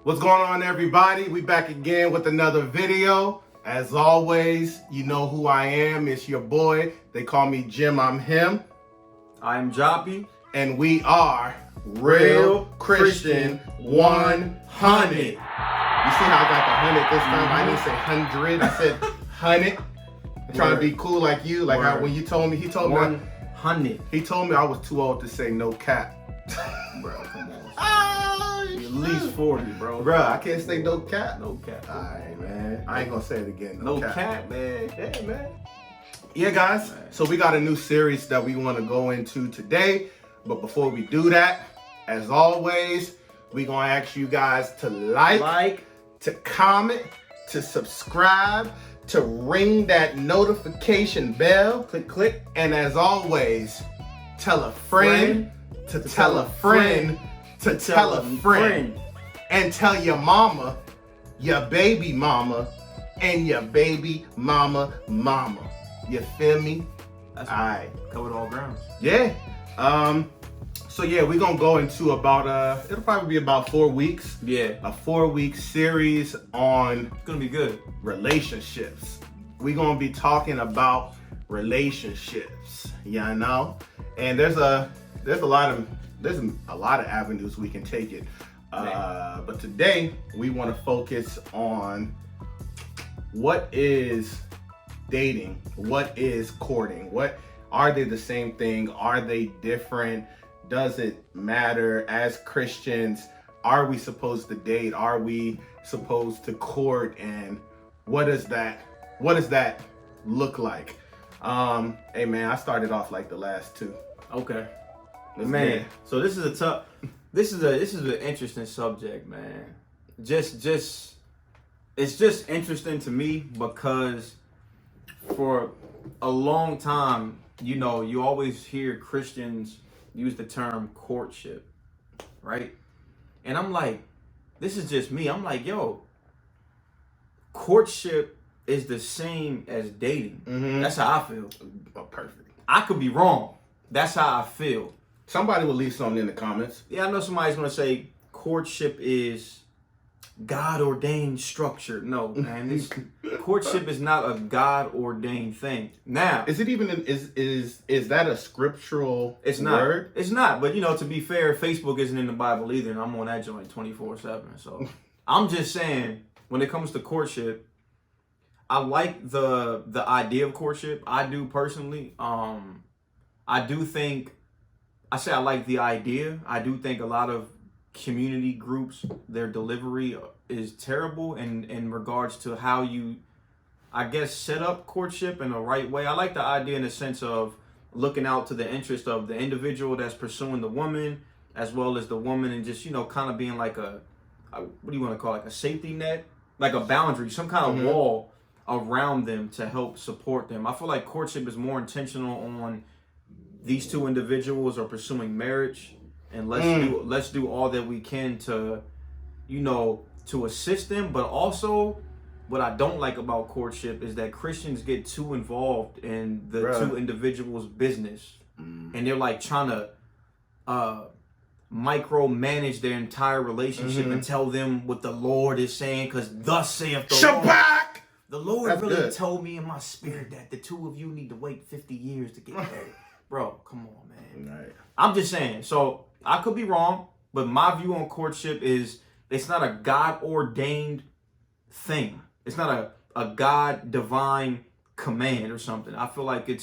What's going on, everybody? We back again with another video. As always, you know who I am. It's your boy. They call me Jim. I'm him. I'm JOPP. And we are Real Christian 100. You see how I got the 100 this time? I didn't say 100. I said 100. I'm trying to be cool like you. Like how, when you told me, he told me 100. He told me I was too old to say no cap. Bro, come on. Oh, You're at least 40, bro. Bro, I can't say no cap. No cap. Alright, man. I ain't gonna say it again. No cap, man. Yeah, man. Yeah, guys. Man. So we got a new series that we want to go into today. But before we do that, as always, we gonna ask you guys to like, to comment, to subscribe, to ring that notification bell. Click, click. And as always, tell a friend to tell a friend to tell a friend. And tell your mama, your baby mama, and your baby mama. You feel me? That's Alright. Covered all grounds. Yeah. So yeah, we're gonna go into about it'll probably be about 4 weeks. Yeah. A 4-week series on It's gonna be good. relationships. We're gonna be talking about relationships. Yeah, I know. And there's a lot of avenues we can take it. But today we want to focus on what is dating, what is courting, what are they the same thing? Are they different? Does it matter? As Christians, are we supposed to date? Are we supposed to court? And what does that look like? Hey man, I started off like the last two. Okay. Let's Man, get it. so this is an interesting subject, man. It's just interesting to me because for a long time, you know, you always hear Christians use the term courtship, right? And I'm like, this is just me. I'm like, yo, courtship is the same as dating. Mhm. That's how I feel. Oh, perfect. I could be wrong. That's how I feel. Somebody will leave something in the comments. Yeah, I know somebody's gonna say courtship is God ordained structure. No, man, this courtship is not a God ordained thing. Now, Is it even is that a scriptural it's not. word? It's not. But you know, to be fair, Facebook isn't in the Bible either, and I'm on that joint 24/7. So I'm just saying, when it comes to courtship, I like the idea of courtship. I do personally. I do think. I say I like the idea. I do think a lot of community groups, their delivery is terrible in regards to how you, I guess, set up courtship in the right way. I like the idea in the sense of looking out to the interest of the individual that's pursuing the woman, as well as the woman, and just, you know, kind of being like a what do you want to call it, like a safety net, like a boundary, some kind of wall around them to help support them. I feel like courtship is more intentional on these two individuals are pursuing marriage, and let's do all that we can to, you know, to assist them. But also, what I don't like about courtship is that Christians get too involved in the two individuals' business, and they're like trying to micromanage their entire relationship and tell them what the Lord is saying, because thus saith the Lord. The Lord That's really good. told me in my spirit that the two of you need to wait 50 years to get married. Bro, come on, man. Right. I'm just saying. So I could be wrong, but my view on courtship is it's not a God ordained thing. It's not a God divine command or something. I feel like it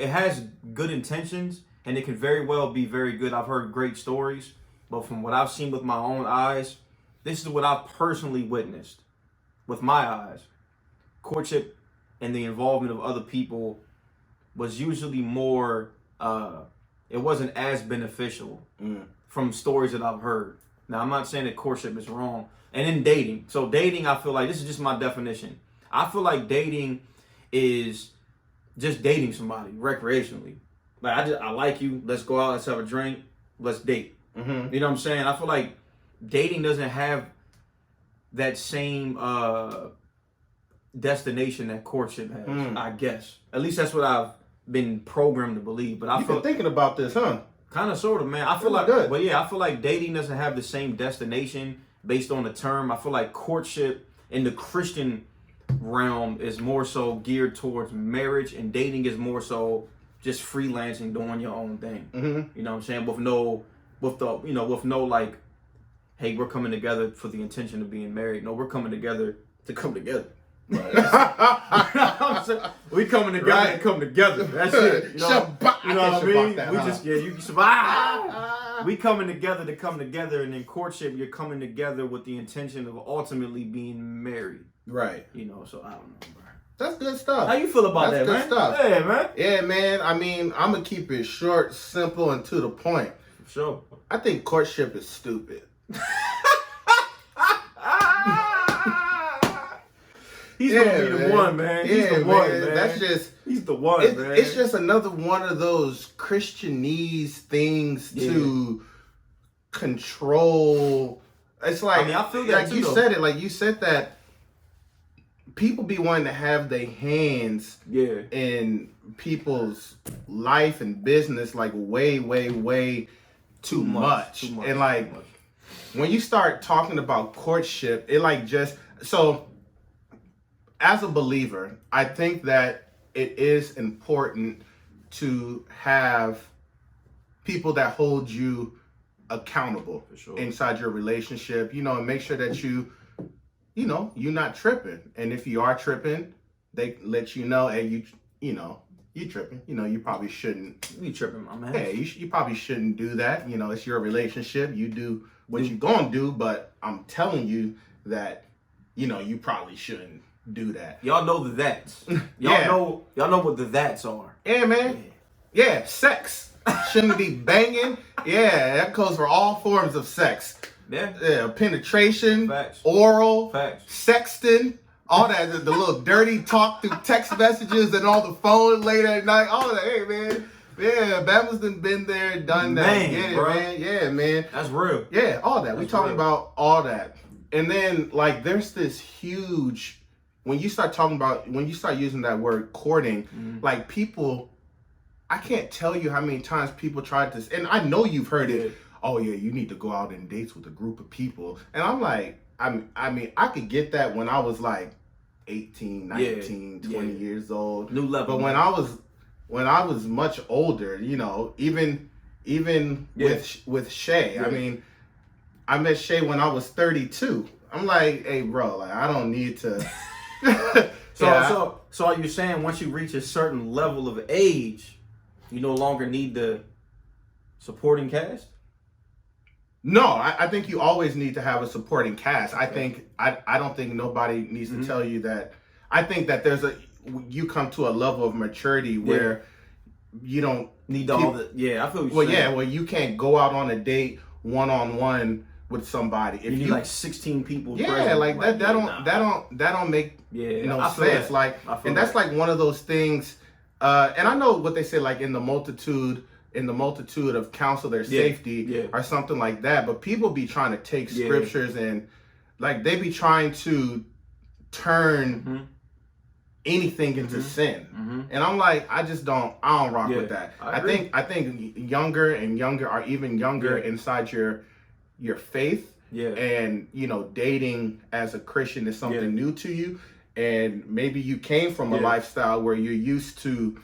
has good intentions, and it can very well be very good. I've heard great stories, but from what I've seen with my own eyes, this is what I've personally witnessed with my eyes. Courtship and the involvement of other people was usually more, it wasn't as beneficial from stories that I've heard. Now, I'm not saying that courtship is wrong. And in dating. So dating, I feel like, this is just my definition. I feel like dating is just dating somebody recreationally. Like, I like you, let's go out, let's have a drink, let's date. You know what I'm saying? I feel like dating doesn't have that same destination that courtship has, I guess. At least that's what I've been programmed to believe. But You've been thinking about this, huh? Kind of, sort of, man. I feel like, good. but yeah, I feel like dating doesn't have the same destination based on the term. I feel like courtship in the Christian realm is more so geared towards marriage, and dating is more so just freelancing, doing your own thing. Mm-hmm. You know what I'm saying? With no like, hey, we're coming together for the intention of being married. No, we're coming together to come together. Right. We coming together and come together. That's it. You know what I mean? We just you survive. We coming together to come together, and in courtship, you're coming together with the intention of ultimately being married. Right. You know, so I don't know, bro. That's good stuff. How you feel about That's that, good man? Stuff. Yeah, man. Yeah, man. I mean, I'm gonna keep it short, simple, and to the point. For sure. I think courtship is stupid. He's gonna be the one, man. He's the one, man. That's just he's the one, man. It's just another one of those Christianese things to control. It's like, I mean, I feel that like too, you though. said it. Like you said that people be wanting to have their hands in people's life and business like way too much. And like when you start talking about courtship, it like just so. As a believer, I think that it is important to have people that hold you accountable inside your relationship, and make sure that you're not tripping. And if you are tripping, they let you know, hey, you tripping. You probably shouldn't. You tripping, my man. Hey, you probably shouldn't do that. It's your relationship. You do what you're going to do, but I'm telling you that, you probably shouldn't do that. Y'all know the that's. Y'all know what the that's are. Yeah, man. Yeah, sex. Shouldn't be banging. Yeah, that goes for all forms of sex. Yeah, penetration, Facts. Oral, Facts. Sexting, all that, the little dirty talk through text messages and on the phone later at night. All that. Hey, man. Yeah, Bama's done been there, done that. Man, Get it, bro. man. Yeah, man. That's real. Yeah, all that. We talking about all that. And then, like, there's this huge... When you start using that word courting, like people, I can't tell you how many times people tried this, and I know you've heard it. Oh yeah, you need to go out on dates with a group of people. And I'm like, I mean, I could get that when I was like 18, 19, 20 years old. New level. But when I was much older, even with Shay, I mean, I met Shay when I was 32. I'm like, hey bro, like I don't need to. So are you saying once you reach a certain level of age, you no longer need the supporting cast? No, I think you always need to have a supporting cast. I don't think nobody needs to tell you that. I think that you come to a level of maturity where you don't need all the. Yeah, I feel. Well, you can't go out on a date one-on-one with somebody. If you need like 16 people. Yeah, present. like that don't make sense. Like, and that's like one of those things. And I know what they say, like in the multitude of counsel, there's safety or something like that. But people be trying to take scriptures and like they be trying to turn anything into sin. And I'm like, I don't rock with that. I think younger and younger are even younger inside your faith. And dating as a Christian is something new to you. And maybe you came from a lifestyle where you're used to,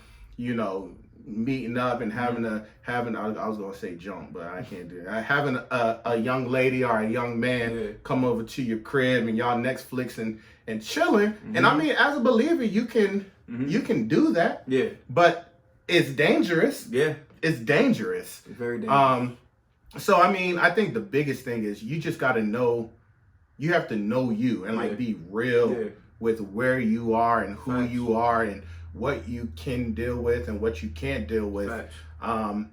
meeting up and having I was gonna say jump, but I can't do that. Having a young lady or a young man come over to your crib and y'all Netflix and chilling. And I mean, as a believer, you can do that. Yeah. But it's dangerous. Yeah. It's dangerous. It's very dangerous. So I mean, I think the biggest thing is you just gotta know. You have to know you and like be real with where you are and who you are and what you can deal with and what you can't deal with. I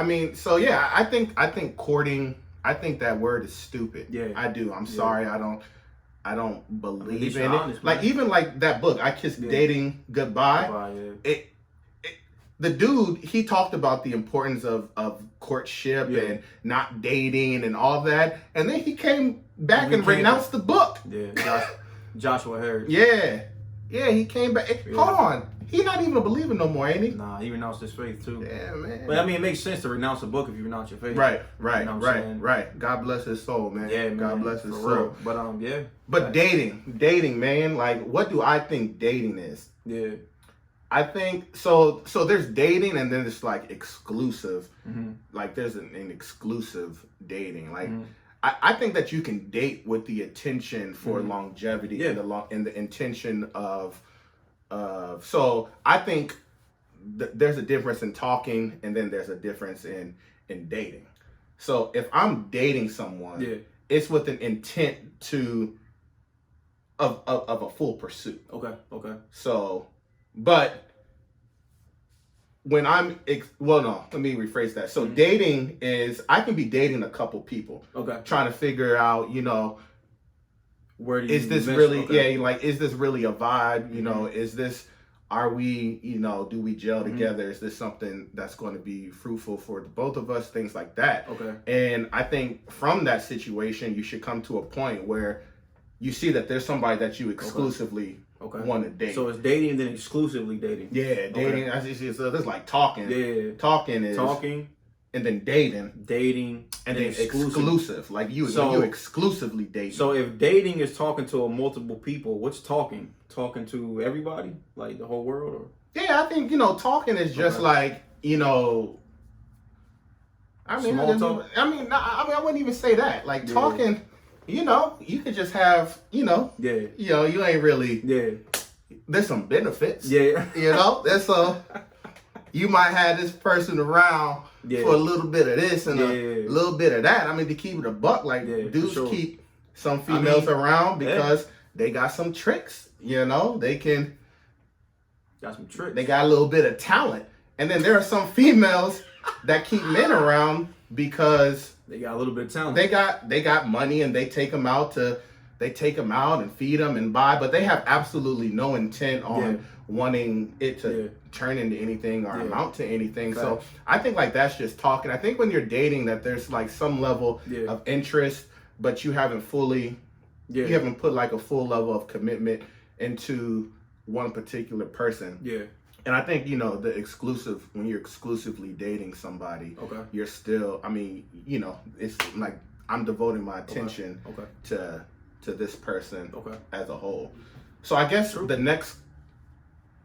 mean, I think courting, I think that word is stupid. Yeah. I do. I'm sorry. I don't believe in it. Honest, like even like that book, I Kissed Dating Goodbye. The dude, he talked about the importance of courtship and not dating and all that. And then he came back and renounced the book. Yeah. Joshua Harris. Yeah. Yeah, he came back. Yeah. Hold on. He not even a believer no more, ain't he? Nah, he renounced his faith too. Yeah, man. But I mean, it makes sense to renounce a book if you renounce your faith. Right. You know what I'm saying? Right. God bless his soul, man. Yeah, man. God bless his for soul. real. But yeah. But dating, man. Like, what do I think dating is? Yeah. I think so. So there's dating, and then it's like exclusive. Mm-hmm. Like there's an exclusive dating. Like Mm-hmm. I think that you can date with the intention for Mm-hmm. longevity Yeah. and the intention of. So I think there's a difference in talking, and then there's a difference in dating. So if I'm dating someone, Yeah. it's with an intent of a full pursuit. Okay. So, but when well, no, let me rephrase that. So dating is, I can be dating a couple people, Okay. trying to figure out, Where do you is this mesh? really, Okay. like, is this really a vibe? Is this, are we, do we gel together? Is this something that's going to be fruitful for the both of us? Things like that. Okay. And I think from that situation, you should come to a point where you see that there's somebody that you exclusively want to date. So it's dating, then exclusively dating. Yeah, dating. So there's like talking. Yeah. Talking is Talking, and then dating, and then exclusive. Like you exclusively dating. So if dating is talking to multiple people, what's talking? Talking to everybody, like the whole world, or? Yeah, I think talking is just like Small talk? I wouldn't even say that. Like talking, you could just have, Yeah. you ain't really. Yeah. There's some benefits. Yeah. There's you might have this person around for a little bit of this and a little bit of that. I mean, to keep it a buck, like dudes keep some females around because they got some tricks. They can. Got some tricks. They got a little bit of talent, and then there are some females that keep men around because they got a little bit of talent. They got money, and they take them out and feed them and buy, but they have absolutely no intent on wanting it to turn into anything or amount to anything. Facts. So I think like that's just talking. I think when you're dating that there's like some level of interest, but you haven't you haven't put like a full level of commitment into one particular person. Yeah. And I think, when you're exclusively dating somebody, you're still, it's like I'm devoting my attention to this person as a whole. So I guess the next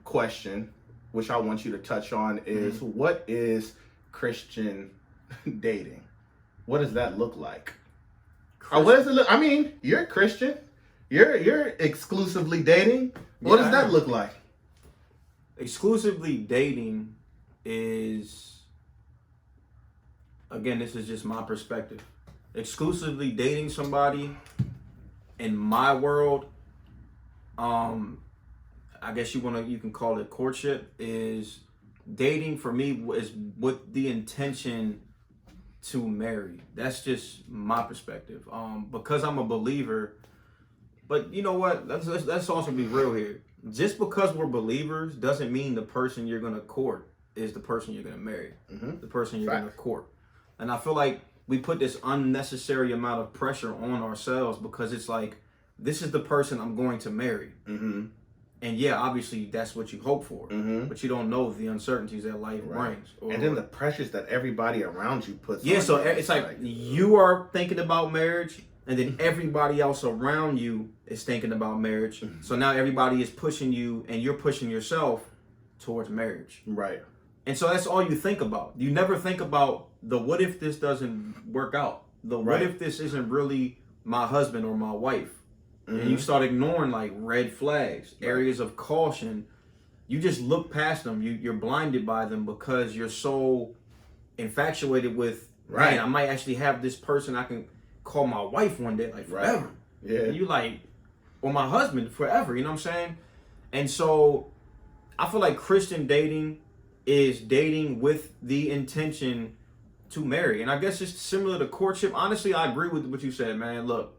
question, which I want you to touch on, is what is Christian dating? What does that look like? Or what does it look? I mean, you're a Christian. You're exclusively dating. What does that look like? Exclusively dating is, again, this is just my perspective. Exclusively dating somebody in my world, I guess you can call it courtship, is dating for me is with the intention to marry. That's just my perspective. Because I'm a believer, but you know what? Let's also be real here. Just because we're believers doesn't mean the person you're gonna court is the person you're gonna marry. The person you're gonna court. And I feel like we put this unnecessary amount of pressure on ourselves because it's like, this is the person I'm going to marry. And yeah, obviously that's what you hope for, but you don't know the uncertainties that life brings. And then the pressures that everybody around you puts on. Yeah, so it's like you are thinking about marriage, and then everybody else around you is thinking about marriage. So now everybody is pushing you, and you're pushing yourself towards marriage. Right. And so that's all you think about. You never think about the what if this doesn't work out? The what if this isn't really my husband or my wife? And you start ignoring like red flags, areas of caution. You just look past them. You're blinded by them because you're so infatuated with, man, I might actually have this person I can call my wife one day, like forever. Yeah. And you like, or my husband forever, you know what I'm saying? And so I feel like Christian dating is dating with the intention to marry. And I guess it's similar to courtship. Honestly, I agree with what you said, man. Look,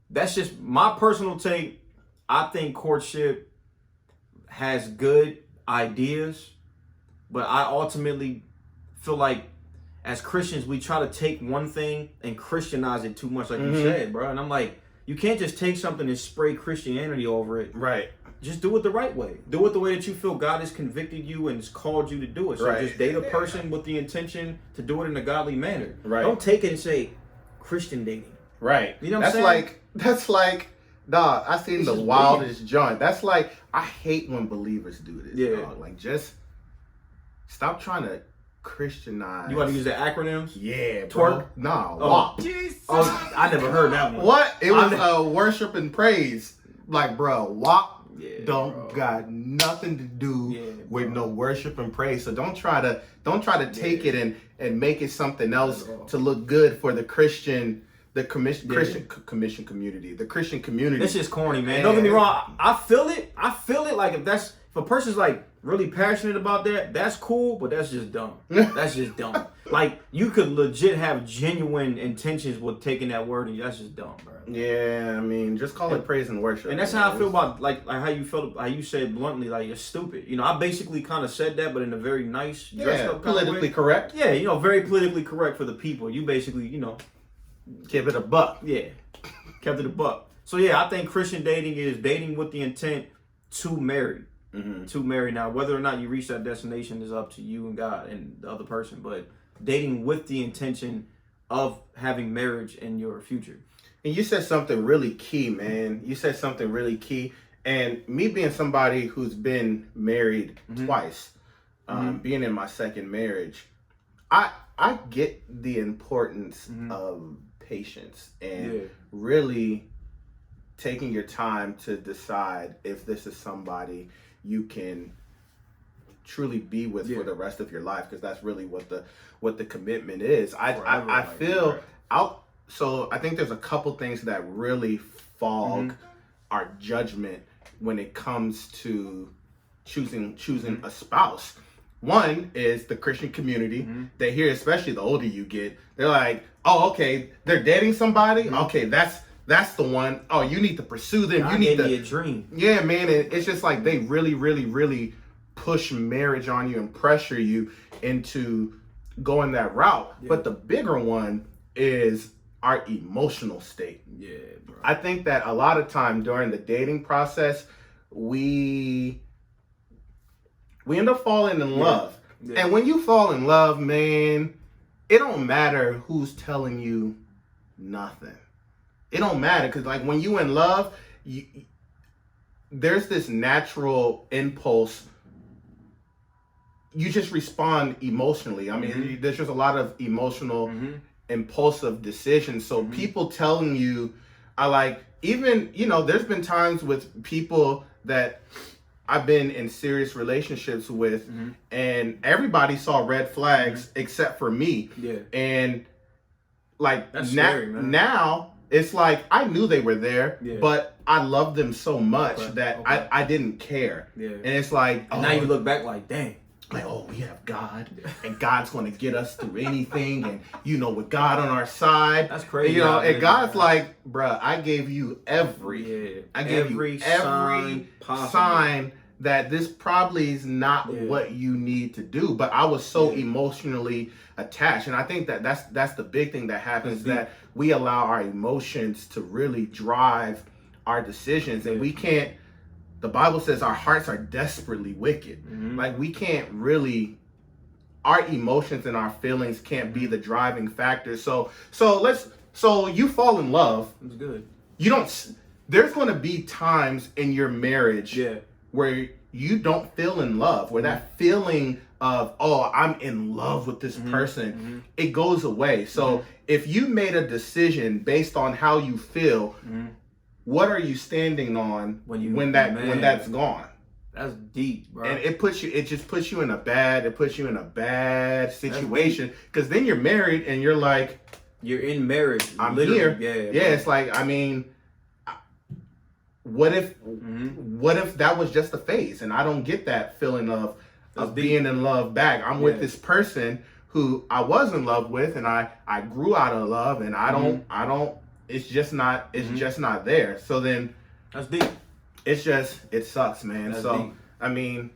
that's just my personal take. I think courtship has good ideas, but I ultimately feel like as Christians, we try to take one thing and Christianize it too much, like you said, bro. And I'm like, you can't just take something and spray Christianity over it. Right. just do it the right way. Do it the way that you feel God has convicted you and has called you to do it. So just date a person with the intention to do it in a godly manner. Right. Don't take it and say Christian dating. Right. You know what I'm saying? That's like, dog, I seen the wildest joint. That's like, I hate when believers do this, dog. Like, just stop trying to Christianize. You want to use the acronyms? Yeah, bro. Twerk? Nah, WOPP. Jesus. Oh, I never heard that one. What? It was worship and praise. Like, bro, WOPP bro. got nothing to do with no worship and praise. So don't try to take it and make it something else to look good for the Christian community. The Christian community. This is corny, man. Don't get me wrong. I feel it. Like if a person's like really passionate about that, that's cool, but that's just dumb. That's just dumb. Like, you could legit have genuine intentions with taking that word, and that's just dumb, bro. Yeah, I mean, just call it praise and worship. And that's how I feel about like how you felt, how you said bluntly, like, you're stupid. You know, I basically kind of said that, but in a very nice, dressed up kind politically of way. Correct. Yeah, you know, very politically correct for the people. You basically, you know, keep it a buck. Yeah, kept it a buck. So yeah, I think Christian dating is dating with the intent to marry. To marry. Now, whether or not you reach that destination is up to you and God and the other person, but dating with the intention of having marriage in your future. And you said something really key, man. You said something really key. And me being somebody who's been married twice, being in my second marriage, I get the importance of patience and really taking your time to decide if this is somebody you can truly be with for the rest of your life, because that's really what the commitment is. I feel out. So I think there's a couple things that really fog our judgment when it comes to choosing a spouse. One is the Christian community. They hear, especially the older you get, they're like, oh, okay, they're dating somebody. Okay, that's the one. Oh, you need to pursue them. God, you need to be a dream. Yeah, man. It's just like they really, really, really push marriage on you and pressure you into going that route. But the bigger one is our emotional state. Yeah, bro. I think that a lot of time during the dating process, we end up falling in love. And when you fall in love, man, it don't matter who's telling you nothing. It don't matter, because like when you in love, there's this natural impulse. You just respond emotionally. I mean, there's just a lot of emotional, impulsive decisions. So people telling you, I like, even, you know, there's been times with people that I've been in serious relationships with, and everybody saw red flags except for me. Yeah. And like now, it's like I knew they were there, but I loved them so much that I didn't care. Yeah. And it's like, and now you look back like, dang. Like, oh, we have God, and God's going to get us through anything, and, you know, with God on our side. That's crazy. And, you know, and God's like, bruh, I gave you every sign that this probably is not what you need to do. But I was so emotionally attached. And I think that that's the big thing that happens, that we allow our emotions to really drive our decisions. And we can't, the Bible says our hearts are desperately wicked. Like, we can't really, our emotions and our feelings can't be the driving factor. So you fall in love. That's good. You don't, there's going to be times in your marriage where you don't feel in love, where that feeling of, oh, I'm in love with this person, it goes away. So if you made a decision based on how you feel, what are you standing on when that's gone? That's deep, bro. And it just puts you in a bad situation, because then you're married and you're like, you're in marriage. I'm literally. here. Yeah. It's like, I mean, what if that was just a phase and I don't get that feeling of being in love back? I'm with this person who I was in love with, and I grew out of love, and I don't. It's just not there. So then that's deep. It sucks, man. That's so deep. I mean,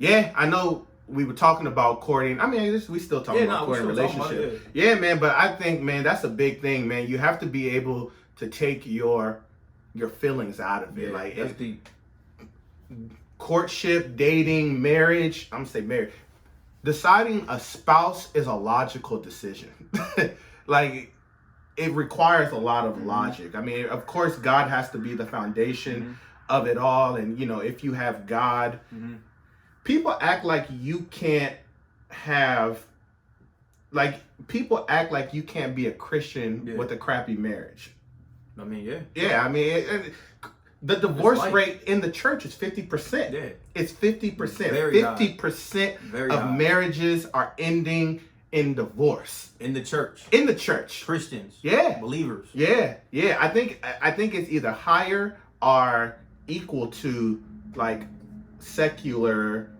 I know we were talking about courting. I mean, we still talking about courting relationship. Yeah, man. But I think, man, that's a big thing, man. You have to be able to take your feelings out of it. Like, that's deep. courtship, dating, marriage. I'm gonna say marriage. Deciding a spouse is a logical decision. Like, it requires a lot of logic. I mean, of course, God has to be the foundation of it all. And, you know, if you have God, people act like you can't have, like, people act like you can't be a Christian with a crappy marriage. I mean, yeah. Yeah, I mean, the divorce rate in the church is 50%. Yeah. It's 50%. Very 50% Very of high. marriages are ending in divorce. In the church. In the church. Christians. Yeah. Believers. Yeah. I think it's either higher or equal to like secular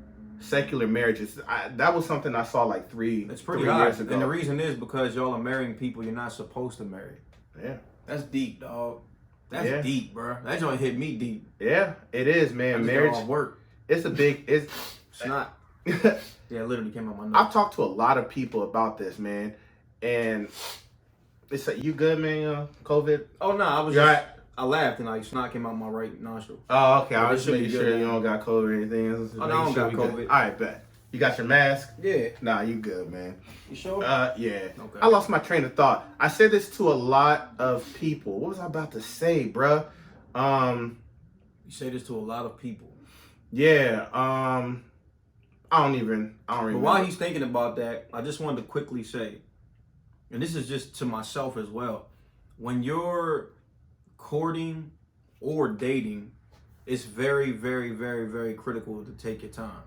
marriages. That was something I saw like three years ago. And the reason is because y'all are marrying people you're not supposed to marry. Yeah. That's deep, dog. That's deep, bro. That joint hit me deep. Yeah, it is, man. Marriage work. It's a big. It's not. Yeah, it literally came out my nose. I've talked to a lot of people about this, man, and it's like, you good, man? COVID? Oh no, I laughed and like snot came out my right nostril. Oh, okay. I was should making be sure good, you don't got COVID or anything. Oh, no, I don't got COVID. All right, bet. You got your mask? Yeah. Nah, you good, man. You sure? Yeah. Okay. I lost my train of thought. I said this to a lot of people. What was I about to say, bruh? You say this to a lot of people. Yeah. I don't remember. But while he's thinking about that, I just wanted to quickly say, and this is just to myself as well, when you're courting or dating, it's very, very, very, very critical to take your time.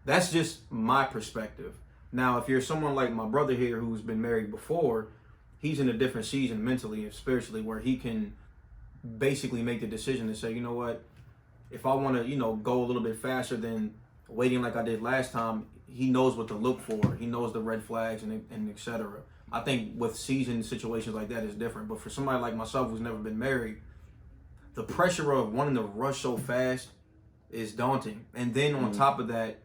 That's just my perspective. Now, if you're someone like my brother here who's been married before, he's in a different season mentally and spiritually where he can basically make the decision to say, you know what, if I want to, go a little bit faster than waiting like I did last time, he knows what to look for. He knows the red flags and et cetera. I think with seasoned situations like that is different. But for somebody like myself who's never been married, the pressure of wanting to rush so fast is daunting. And then on top of that,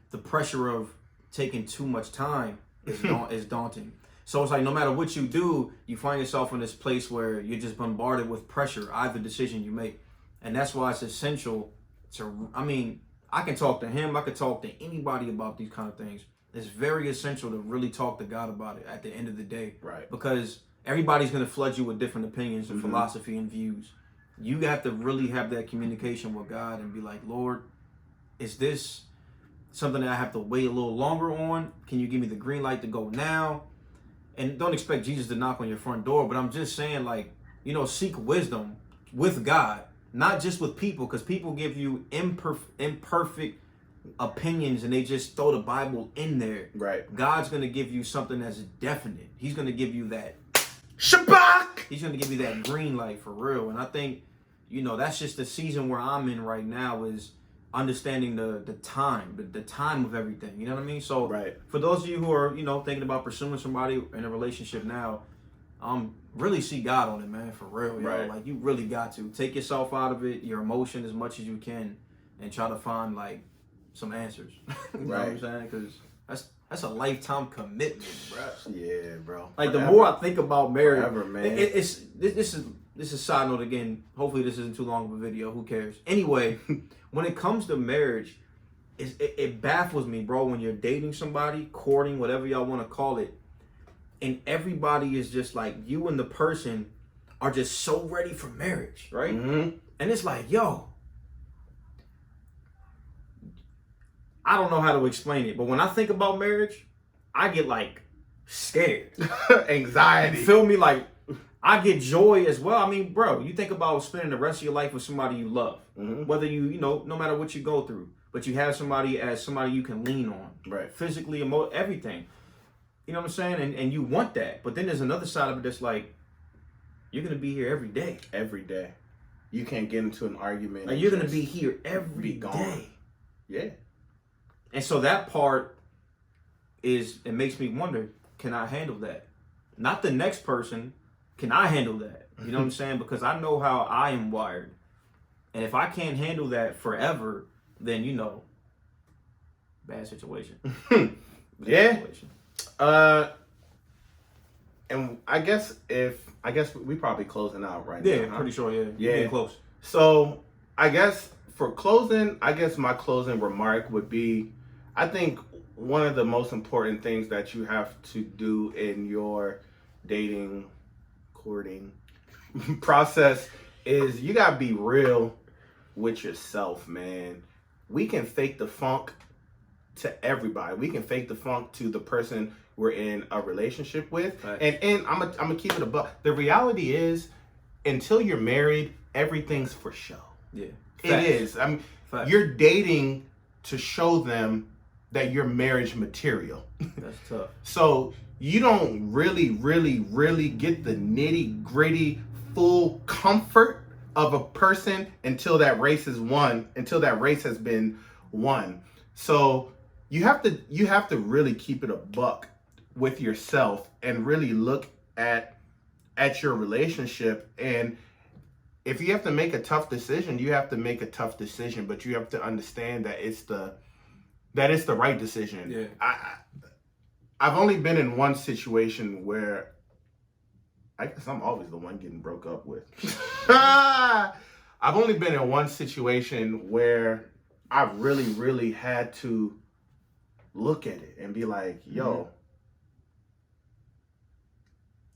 the pressure of taking too much time is daunting. So it's like no matter what you do, you find yourself in this place where you're just bombarded with pressure, either decision you make. And that's why it's essential to, I can talk to him, I could talk to anybody about these kind of things. It's very essential to really talk to God about it at the end of the day. Right. Because everybody's going to flood you with different opinions and philosophy and views. You have to really have that communication with God and be like, Lord, is this something that I have to wait a little longer on? Can you give me the green light to go now? And don't expect Jesus to knock on your front door, but I'm just saying, like, seek wisdom with God, not just with people, because people give you imperfect opinions and they just throw the Bible in there. Right. God's going to give you something that's definite. He's going to give you that Shabbat! He's going to give you that green light for real. And I think, that's just the season where I'm in right now, is understanding the time of everything. You know what I mean? So for those of you who are, thinking about pursuing somebody in a relationship now, really see God on it, man, for real. Right. Like, you really got to take yourself out of it, your emotion as much as you can, and try to find like some answers. You know what I'm saying? Because that's a lifetime commitment, bro. Yeah, bro. Like, the more I think about marriage, man. this is a side note again. Hopefully this isn't too long of a video. Who cares? Anyway, when it comes to marriage, it baffles me, bro, when you're dating somebody, courting, whatever y'all want to call it, and everybody is just like, you and the person are just so ready for marriage, right? Mm-hmm. And it's like, yo, I don't know how to explain it, but when I think about marriage, I get like scared. Anxiety. You feel me? Like, I get joy as well. I mean, bro, you think about spending the rest of your life with somebody you love, whether you no matter what you go through, but you have somebody as somebody you can lean on, right? Physically, everything. You know what I'm saying? And you want that, but then there's another side of it that's like, you're gonna be here every day. Every day, you can't get into an argument. Like, you're gonna be here every day. Yeah. And so that part it makes me wonder, can I handle that? Not the next person. Can I handle that? You know what I'm saying? Because I know how I am wired. And if I can't handle that forever, then, bad situation. Yeah. Situation. And I guess we probably closing out right now. Yeah, pretty sure, yeah. Yeah. Getting close. So I guess for closing, I guess my closing remark would be, I think one of the most important things that you have to do in your dating, courting process is you gotta be real with yourself, man. We can fake the funk to everybody. We can fake the funk to the person we're in a relationship with. Right. And I'm gonna keep it a buck. The reality is, until you're married, everything's for show. Yeah. It is. I mean, you're dating to show them that you're marriage material. That's tough. So you don't really get the nitty gritty, full comfort of a person until that race is won, until that race has been won. So you have to really keep it a buck with yourself and really look at your relationship. And if you have to make a tough decision, you have to make a tough decision, but you have to understand that it's the right decision. Yeah. I've only been in one situation where I guess I'm always the one getting broke up with. I've only been in one situation where I really had to look at it and be like, yo,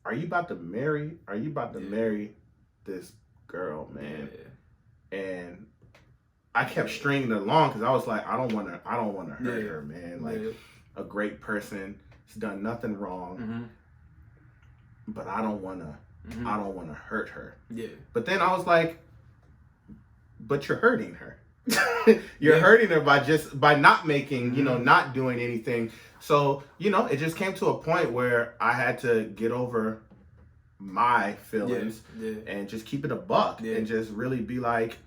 are you about to marry this girl, man? Yeah. And I kept stringing it along because I was like, I don't want to hurt her, man. Like, a great person, has done nothing wrong, but I don't want to hurt her. Yeah. But then I was like, but you're hurting her. You're hurting her by not making, not doing anything. So, it just came to a point where I had to get over my feelings and just keep it a buck and just really be like,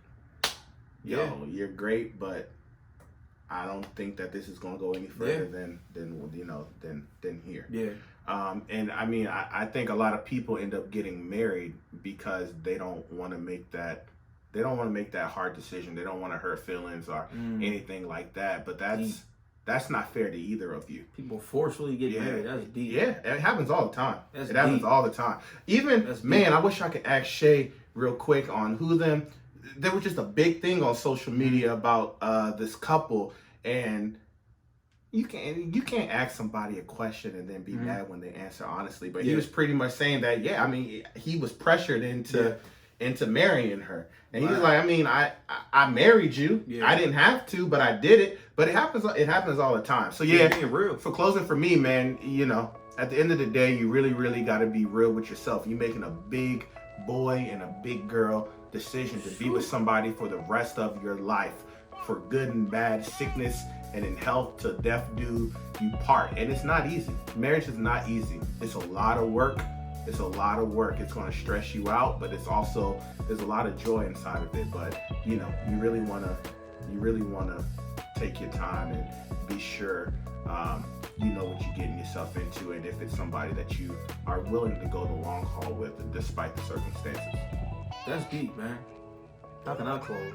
yo, you're great, but I don't think that this is going to go any further than here. Yeah. And I mean, I think a lot of people end up getting married because they don't want to make that hard decision. They don't want to hurt feelings or anything like that. But that's not fair to either of you. People forcefully get married. That's deep. Yeah, it happens all the time. It happens all the time. Even, man, I wish I could ask Shay real quick on there was just a big thing on social media about this couple, and you can't ask somebody a question and then be mad when they answer honestly. But he was pretty much saying that, he was pressured into marrying her. And he was like, I mean, I married you. Yeah. I didn't have to, but I did it. But it happens all the time. So being real. For closing for me, man, at the end of the day, you really got to be real with yourself. You're making a big boy and a big girl decision to be with somebody for the rest of your life, for good and bad, sickness and in health, till death do you part. And it's not easy. Marriage is not easy. It's a lot of work. It's a lot of work. It's going to stress you out, but there's a lot of joy inside of it. But you really want to take your time and be sure you know what you're getting yourself into, and if it's somebody that you are willing to go the long haul with despite the circumstances. That's deep, man. How can I close?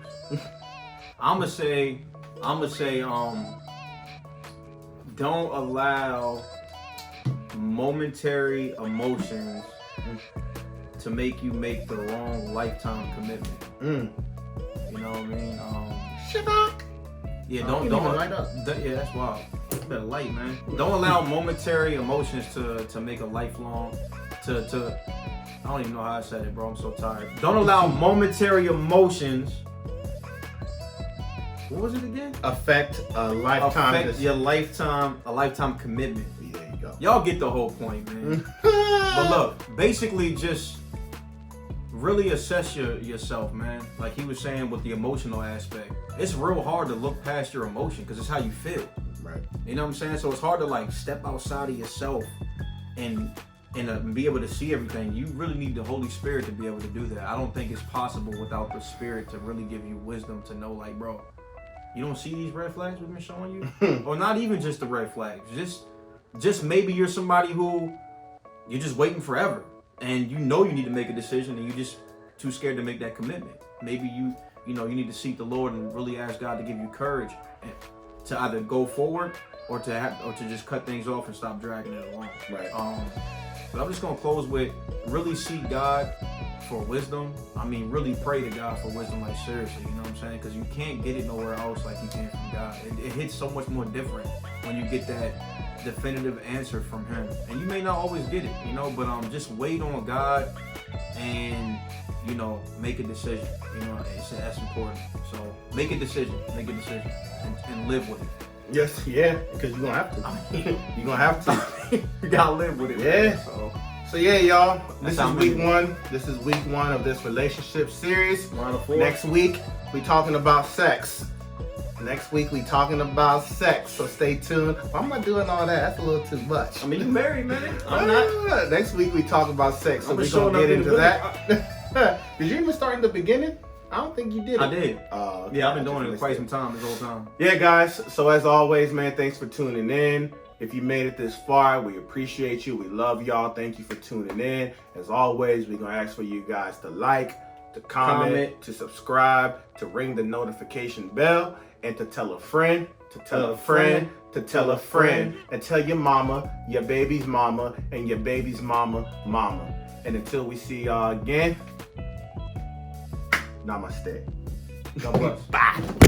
I'ma say, don't allow momentary emotions to make you make the wrong lifetime commitment. You know what I mean? Shabak. Yeah, don't light up. Yeah, that's wild. Better light, man. Don't allow momentary emotions to make a lifelong I don't even know how I said it, bro. I'm so tired. Don't allow momentary emotions. What was it again? Affect a lifetime. A lifetime commitment. There you go. Y'all get the whole point, man. But look, basically just really assess yourself, man. Like he was saying with the emotional aspect. It's real hard to look past your emotion because it's how you feel. Right. You know what I'm saying? So it's hard to like step outside of yourself and be able to see everything. You really need the Holy Spirit to be able to do that. I don't think it's possible without the Spirit to really give you wisdom to know, like, bro, you don't see these red flags we've been showing you? Or not even just the red flags. Just maybe you're somebody who you're just waiting forever and you need to make a decision and you're just too scared to make that commitment. Maybe you need to seek the Lord and really ask God to give you courage to either go forward or to just cut things off and stop dragging it along. Right. But I'm just gonna close with really seek God for wisdom, I mean, really pray to God for wisdom, like seriously, you know what I'm saying? Because you can't get it nowhere else like you can from God. It hits so much more different when you get that definitive answer from Him. And you may not always get it, you know, but just wait on God and, you know, make a decision. You know, that's important. So make a decision, and live with it. Yes, yeah, because you're gonna have to. You're gonna have to. You gotta live with it. Yeah. Man, so yeah, y'all. This That's is week one. This is week one of this relationship series. Round of 4. Next week we talking about sex. Next week we talking about sex. So stay tuned. I'm not doing all that. That's a little too much. I mean, you married, man. I'm not. Next week we talk about sex. So I'm we're just gonna showing get up into that. Did you even start in the beginning? I don't think you did. I did. Okay. Yeah, I've been doing it quite some time, this whole time. Yeah, guys. So as always, man, thanks for tuning in. If you made it this far, we appreciate you. We love y'all. Thank you for tuning in. As always, we're going to ask for you guys to like, to comment, to subscribe, to ring the notification bell, and to tell a friend, to tell a friend, to tell a friend, and tell your mama, your baby's mama, and your baby's mama. And until we see y'all again, namaste. God bless. Bye.